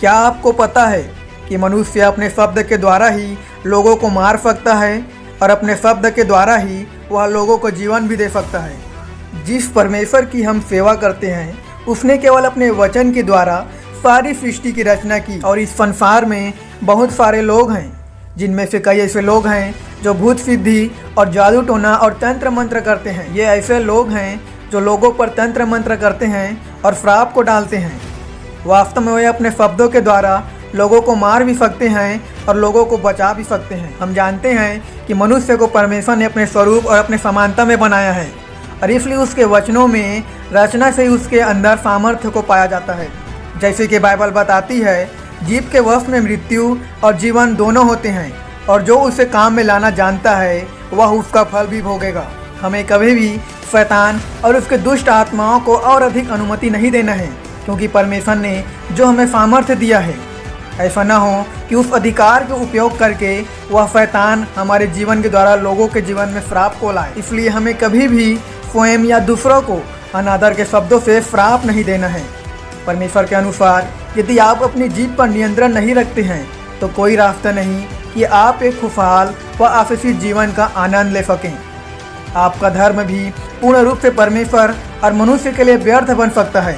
क्या आपको पता है कि मनुष्य अपने शब्द के द्वारा ही लोगों को मार सकता है और अपने शब्द के द्वारा ही वह लोगों को जीवन भी दे सकता है। जिस परमेश्वर की हम सेवा करते हैं उसने केवल अपने वचन के द्वारा सारी सृष्टि की रचना की और इस संसार में बहुत सारे लोग हैं जिनमें से कई ऐसे लोग हैं जो भूत सिद्धि और जादू टोना और तंत्र मंत्र करते हैं। ये ऐसे लोग हैं जो लोगों पर तंत्र मंत्र करते हैं और श्राप को डालते हैं। वास्तव में वे अपने शब्दों के द्वारा लोगों को मार भी सकते हैं और लोगों को बचा भी सकते हैं। हम जानते हैं कि मनुष्य को परमेश्वर ने अपने स्वरूप और अपने समानता में बनाया है और इसलिए उसके वचनों में रचना से ही उसके अंदर सामर्थ्य को पाया जाता है। जैसे कि बाइबल बताती है, जीव के वश में मृत्यु और जीवन दोनों होते हैं और जो उसे काम में लाना जानता है वह उसका फल भी भोगेगा। हमें कभी भी शैतान और उसके दुष्ट आत्माओं को और अधिक अनुमति नहीं देना है, क्योंकि परमेश्वर ने जो हमें सामर्थ्य दिया है ऐसा न हो कि उस अधिकार का उपयोग करके वह शैतान हमारे जीवन के द्वारा लोगों के जीवन में श्राप को लाए। इसलिए हमें कभी भी स्वयं या दूसरों को अनादर के शब्दों से श्राप नहीं देना है। परमेश्वर के अनुसार यदि आप अपनी जीभ पर नियंत्रण नहीं रखते हैं तो कोई रास्ता नहीं कि आप एक खुशहाल व आशीषित जीवन का आनंद ले सकें। आपका धर्म भी पूर्ण रूप से परमेश्वर और मनुष्य के लिए व्यर्थ बन सकता है।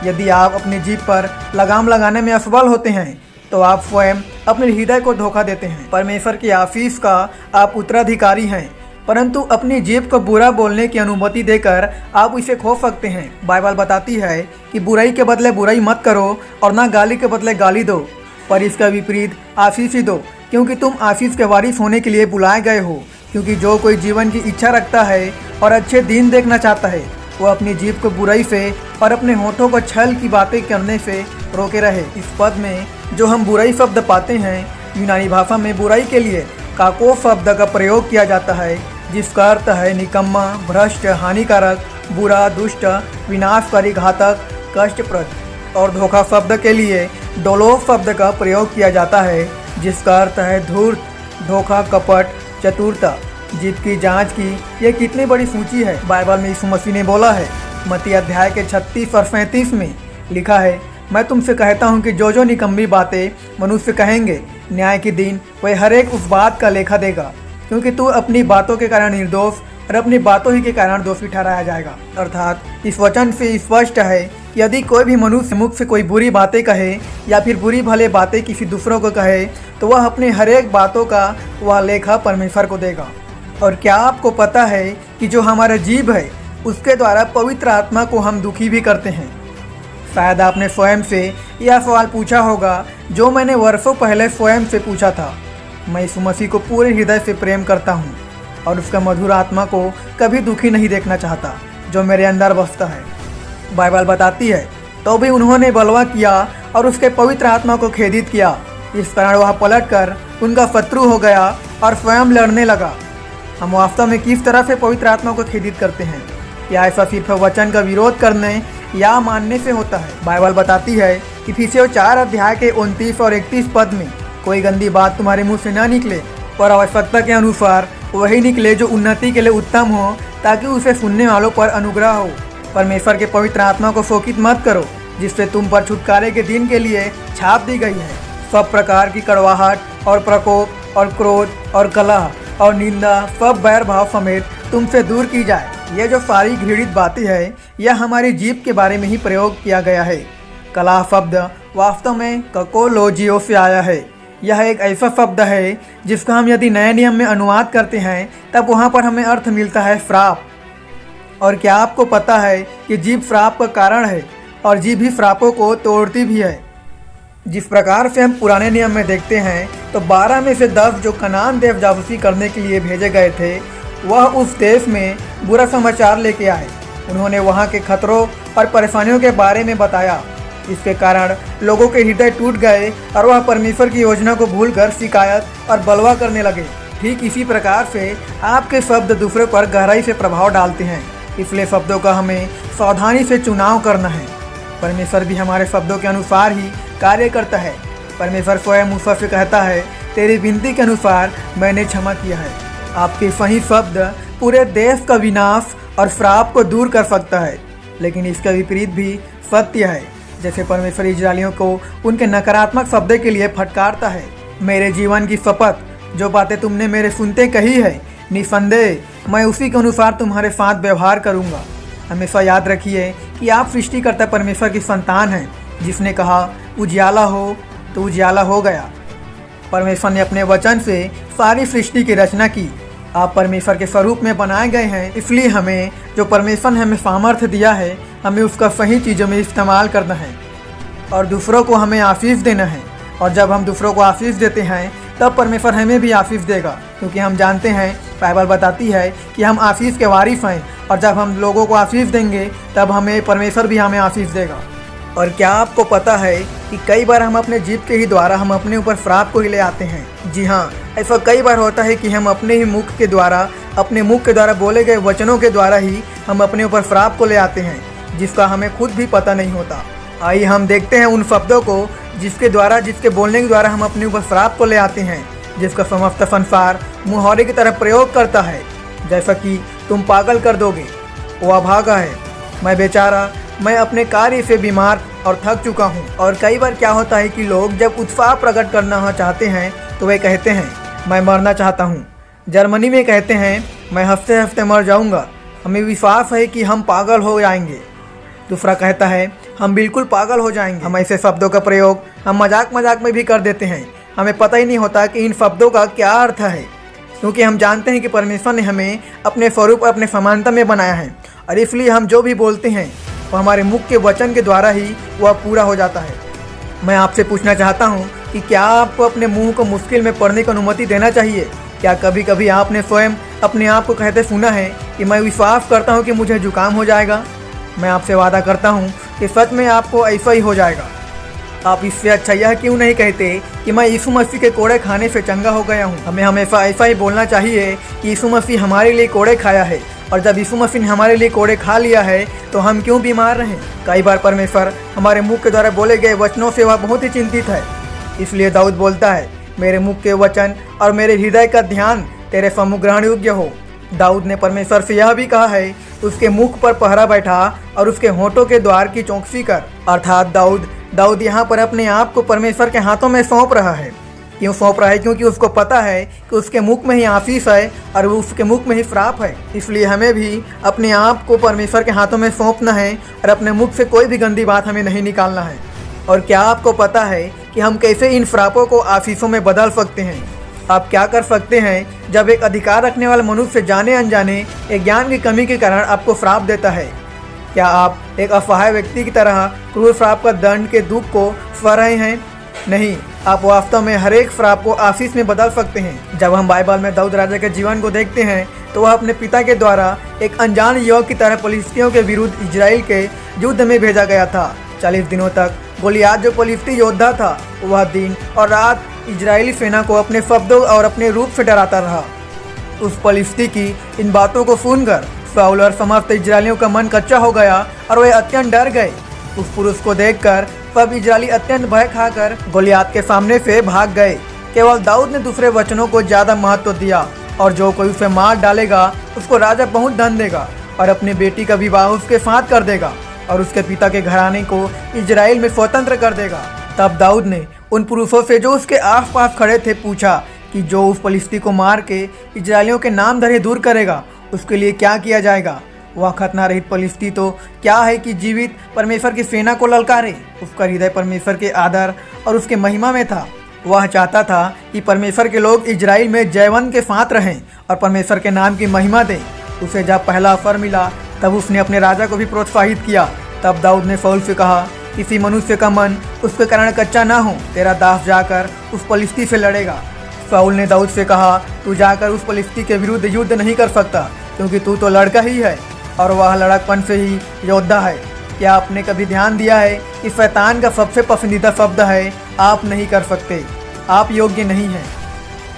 यदि आप अपनी जीभ पर लगाम लगाने में असफल होते हैं तो आप स्वयं अपने हृदय को धोखा देते हैं। परमेश्वर की आशीष का आप उत्तराधिकारी हैं, परंतु अपनी जीभ को बुरा बोलने की अनुमति देकर आप इसे खो सकते हैं। बाइबल बताती है कि बुराई के बदले बुराई मत करो और ना गाली के बदले गाली दो, पर इसका विपरीत आशीष ही दो, क्योंकि तुम आशीष के वारिस होने के लिए बुलाए गए हो। क्योंकि जो कोई जीवन की इच्छा रखता है और अच्छे दिन देखना चाहता है वो अपनी जीभ को बुराई से और अपने होठों को छल की बातें करने से रोके रहे। इस पद में जो हम बुराई शब्द पाते हैं, यूनानी भाषा में बुराई के लिए काको शब्द का प्रयोग किया जाता है, जिसका अर्थ है निकम्मा, भ्रष्ट, हानिकारक, बुरा, दुष्ट, विनाशकारी, घातक, कष्टप्रद। और धोखा शब्द के लिए डोलो शब्द का प्रयोग किया जाता है, जिसका अर्थ है धूर्त, धोखा, कपट, चतुरता। जीभ की जांच की यह कितनी बड़ी सूची है। बाइबल में यीशु मसीह ने बोला है, मत्ती अध्याय के 36 और 37 में लिखा है, मैं तुमसे कहता हूँ कि जो जो निकम्मी बातें मनुष्य कहेंगे न्याय के दिन वह हर एक उस बात का लेखा देगा, क्योंकि तू अपनी बातों के कारण निर्दोष और अपनी बातों ही के कारण दोषी ठहराया जाएगा। अर्थात इस वचन से स्पष्ट है कि यदि कोई भी मनुष्य मुख से कोई बुरी बातें कहे या फिर बुरी भले बातें किसी दूसरों को कहे तो वह अपने हर एक बातों का वह लेखा परमेश्वर को देगा। और क्या आपको पता है कि जो हमारा जीभ है उसके द्वारा पवित्र आत्मा को हम दुखी भी करते हैं। शायद आपने स्वयं से यह सवाल पूछा होगा जो मैंने वर्षों पहले स्वयं से पूछा था। मैं यीशु मसीह को पूरे हृदय से प्रेम करता हूँ और उसका मधुर आत्मा को कभी दुखी नहीं देखना चाहता जो मेरे अंदर बसता है। बाइबल बताती है, तो भी उन्होंने बलवा किया और उसके पवित्र आत्मा को खेदित किया। इस कारण वह पलटकर उनका शत्रु हो गया और स्वयं लड़ने लगा। हम वास्तव में किस तरह से पवित्र आत्मा को खेदित करते हैं? क्या ऐसा सिर्फ वचन का विरोध करने या मानने से होता है? बाइबल बताती है कि इफिसियों 4 अध्याय के 29 और 31 पद में, कोई गंदी बात तुम्हारे मुंह से न निकले, पर आवश्यकता के अनुसार वही निकले जो उन्नति के लिए उत्तम हो, ताकि उसे सुनने वालों पर अनुग्रह हो। परमेश्वर के पवित्र आत्मा को शोकित मत करो, जिससे तुम पर छुटकारे के दिन के लिए छाप दी गई है। सब प्रकार की कड़वाहट और प्रकोप और क्रोध और कलह और निंदा, सब बैर भाव समेत तुमसे दूर की जाए। यह जो सारी घृणित बातें हैं, यह हमारी जीभ के बारे में ही प्रयोग किया गया है। कलह शब्द वास्तव में ककोलोजियो से आया है। यह एक ऐसा शब्द है जिसका हम यदि नए नियम में अनुवाद करते हैं तब वहाँ पर हमें अर्थ मिलता है श्राप। और क्या आपको पता है कि जीभ श्राप का कारण है और जीभ ही श्रापों को तोड़ती भी है। जिस प्रकार से हम पुराने नियम में देखते हैं तो 12 में से 10 जो कनान देश जासूसी करने के लिए भेजे गए थे वह उस देश में बुरा समाचार लेके आए। उन्होंने वहाँ के खतरों और परेशानियों के बारे में बताया। इसके कारण लोगों के हृदय टूट गए और वह परमेश्वर की योजना को भूलकर शिकायत और बलवा करने लगे। ठीक इसी प्रकार से आपके शब्द दूसरों पर गहराई से प्रभाव डालते हैं, इसलिए शब्दों का हमें सावधानी से चुनाव करना है। परमेश्वर भी हमारे शब्दों के अनुसार ही कार्य करता है। परमेश्वर स्वयं मूसा से कहता है, तेरी विनती के अनुसार मैंने क्षमा किया है। आपके सही शब्द पूरे देश का विनाश और श्राप को दूर कर सकता है, लेकिन इसका विपरीत भी सत्य है। जैसे परमेश्वर इजरायलियों को उनके नकारात्मक शब्दों के लिए फटकारता है। मेरे जीवन की शपथ, जो बातें तुमने मेरे सुनते कही है, निसंदेह मैं उसी के अनुसार तुम्हारे साथ व्यवहार करूंगा। हमेशा याद रखिए कि आप सृष्टिकर्ता परमेश्वर की संतान हैं, जिसने कहा उजियाला हो तो उजियाला हो गया। परमेश्वर ने अपने वचन से सारी सृष्टि की रचना की। आप परमेश्वर के स्वरूप में बनाए गए हैं, इसलिए हमें जो परमेश्वर ने हमें सामर्थ्य दिया है, हमें उसका सही चीज़ों में इस्तेमाल करना है और दूसरों को हमें आशीष देना है। और जब हम दूसरों को आशीष देते हैं तब परमेश्वर हमें भी आशीष देगा, क्योंकि हम जानते हैं, बाइबल बताती है कि हम आशीष के वारिस हैं और जब हम लोगों को आशीष देंगे तब हमें परमेश्वर भी हमें आशीष देगा। और क्या आपको पता है कि कई बार हम अपने जीभ के ही द्वारा हम अपने ऊपर श्राप को ही ले आते हैं। जी हाँ, ऐसा कई बार होता है कि हम अपने ही मुख के द्वारा, अपने मुख के द्वारा बोले गए वचनों के द्वारा ही हम अपने ऊपर श्राप को ले आते हैं, जिसका हमें खुद भी पता नहीं होता। आइए हम देखते हैं उन शब्दों को जिसके बोलने के द्वारा हम अपने ऊपर श्राप को ले आते हैं, जिसका समस्त संसार मुहावरे की तरह प्रयोग करता है, जैसा कि तुम पागल कर दोगे, वो अभागा है, मैं बेचारा, मैं अपने कार्य से बीमार और थक चुका हूँ। और कई बार क्या होता है कि लोग जब उत्साह प्रकट करना चाहते हैं तो वे कहते हैं मैं मरना चाहता हूँ। जर्मनी में कहते हैं मैं हफ्ते हफ्ते मर जाऊँगा, हमें विश्वास है कि हम पागल हो जाएंगे। दूसरा कहता है हम बिल्कुल पागल हो जाएंगे। हम ऐसे शब्दों का प्रयोग हम मजाक में भी कर देते हैं। हमें पता ही नहीं होता कि इन शब्दों का क्या अर्थ है, क्योंकि हम जानते हैं कि परमेश्वर ने हमें अपने स्वरूप और अपने समानता में बनाया है और इसलिए हम जो भी बोलते हैं वो हमारे मुख के वचन के द्वारा ही वह पूरा हो जाता है। मैं आपसे पूछना चाहता हूँ कि क्या आपको अपने मुंह को मुश्किल में पड़ने की अनुमति देना चाहिए? क्या कभी कभी आपने स्वयं अपने आप को कहते सुना है कि मैं विश्वास करता हूँ कि मुझे जुकाम हो जाएगा? मैं आपसे वादा करता हूँ कि सच में आपको ऐसा ही हो जाएगा। आप इससे अच्छा यह क्यों नहीं कहते कि मैं यीशु मसीह के कोड़े खाने से चंगा हो गया हूँ? हमें हमेशा ऐसा ही बोलना चाहिए कि यीशु मसीह हमारे लिए कोड़े खाया है, और जब यीशु मसीह ने हमारे लिए कोड़े खा लिया है तो हम क्यों बीमार रहें? कई बार परमेश्वर हमारे मुख के द्वारा बोले गए वचनों से वह बहुत ही चिंतित है। इसलिए दाऊद बोलता है मेरे मुख के वचन और मेरे हृदय का ध्यान तेरे सम्मुख ग्रहण योग्य हो। दाऊद ने परमेश्वर से यह भी कहा है उसके मुख पर पहरा बैठा और उसके होठों के द्वार की चौकसी कर। अर्थात दाऊद यहाँ पर अपने आप को परमेश्वर के हाथों में सौंप रहा है। क्यों सौंप रहा है? क्योंकि उसको पता है कि उसके मुख में ही आशीष है और उसके मुख में ही श्राप है। इसलिए हमें भी अपने आप को परमेश्वर के हाथों में सौंपना है और अपने मुख से कोई भी गंदी बात हमें नहीं निकालना है। और क्या आपको पता है कि हम कैसे इन श्रापों को आशीषों में बदल सकते हैं? आप क्या कर सकते हैं जब एक अधिकार रखने वाला मनुष्य जाने अनजाने एक ज्ञान की कमी के कारण आपको श्राप देता है? क्या आप एक असहाय व्यक्ति की तरह क्रूर श्राप का दंड के दुख को सह रहे हैं? नहीं, आप वास्तव में हर एक श्राप को आशीष में बदल सकते हैं। जब हम बाइबल में दाऊद राजा के जीवन को देखते हैं तो वह अपने पिता के द्वारा एक अनजान युवक की तरह फिलिस्तियों के विरुद्ध इजराइल के युद्ध में भेजा गया था। 40 दिनों तक गोलियात जो फिलिस्ती योद्धा था, वह दिन और रात इजरायली सेना को अपने शब्दों और अपने रूप से डराता रहा। उस फिलिस्ती की इन बातों को सुनकर शाऊल और समस्त इजरायलियों का मन कच्चा हो गया और वे अत्यंत डर गए। उस पुरुष को देखकर सब इजरायली अत्यंत भय खाकर गोलियात के सामने से भाग गए। केवल दाऊद ने दूसरे वचनों को ज्यादा महत्व दिया और जो कोई उसे मार डालेगा उसको राजा बहुत धन देगा और अपनी बेटी का विवाह उसके साथ कर देगा और उसके पिता के घराने को इजराइल में स्वतंत्र कर देगा। तब दाऊद ने उन पुरुषों से जो उसके आसपास खड़े थे पूछा कि जो उस फिलिस्ती को मार के इजरायलियों के नाम धरे दूर करेगा उसके लिए क्या किया जाएगा? वह खतना रहित फिलिस्ती तो क्या है कि जीवित परमेश्वर की सेना को ललकारे। उसका हृदय परमेश्वर के आदर और उसके महिमा में था। वह चाहता था कि परमेश्वर के लोग इजराइल में जयवंत के साथ रहें और परमेश्वर के नाम की महिमा दें। उसे जब पहला अवसर मिला तब उसने अपने राजा को भी प्रोत्साहित किया। तब दाऊद ने शाऊल से कहा, किसी मनुष्य का मन उसके कारण कच्चा ना हो, तेरा दास जाकर उस फिलिस्ती से लड़ेगा। शाऊल ने दाऊद से कहा, तू जाकर उस फिलिस्ती के विरुद्ध युद्ध नहीं कर सकता, क्योंकि तू तो लड़का ही है और वह लड़कपन से ही योद्धा है। क्या आपने कभी ध्यान दिया है कि शैतान का सबसे पसंदीदा शब्द है आप नहीं कर सकते, आप योग्य नहीं हैं,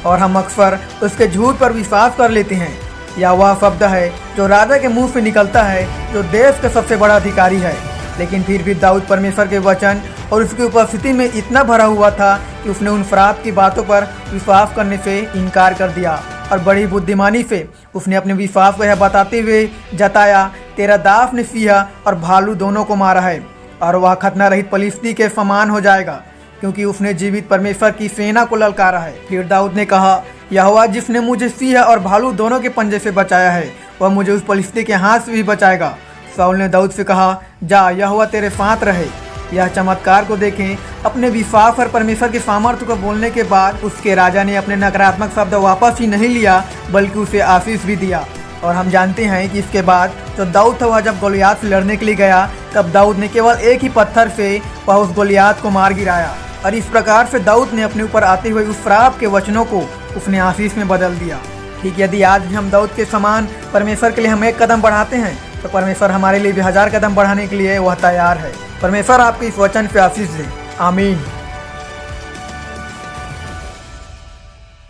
और हम अक्सर उसके झूठ पर विश्वास कर लेते हैं। या वह शब्द है जो राजा के मुंह से निकलता है जो देश का सबसे बड़ा अधिकारी है। लेकिन फिर भी दाऊद परमेश्वर के वचन और उसकी उपस्थिति में इतना भरा हुआ था कि उसने उन श्राप की बातों पर विश्वास करने से इनकार कर दिया और बड़ी बुद्धिमानी से उसने अपने विश्वास को यह बताते हुए जताया, तेरा दास ने सिंह और भालू दोनों को मारा है और वह खतना रहित फलिस्ती के समान हो जाएगा, क्योंकि उसने जीवित परमेश्वर की सेना को ललकारा है। फिर दाऊद ने कहा, यहोवा जिसने मुझे सिंह और भालू दोनों के पंजे से बचाया है, वह मुझे उस फलिस्ती के हाथ से भी बचाएगा। शाऊल ने दाऊद से कहा, जा, यहोवा तेरे साथ रहे। यह चमत्कार को देखें। अपने विश्वास और परमेश्वर के सामर्थ्य को बोलने के बाद उसके राजा ने अपने नकारात्मक शब्द वापस ही नहीं लिया, बल्कि उसे आशीष भी दिया। और हम जानते हैं कि इसके बाद जो दाऊद था, वह जब गोलियात से लड़ने के लिए गया, तब दाऊद ने केवल एक ही पत्थर से वह उस गोलियात को मार गिराया। और इस प्रकार से दाऊद ने अपने ऊपर आते हुए उस श्राप के वचनों को उसने आशीष में बदल दिया। ठीक, यदि आज भी हम दाऊद के समान परमेश्वर के लिए हम एक कदम बढ़ाते हैं, तो परमेश्वर हमारे लिए भी 1000 कदम बढ़ाने के लिए वह तैयार है। परमेश्वर आपके इस वचन पे आशीष दे। आमीन।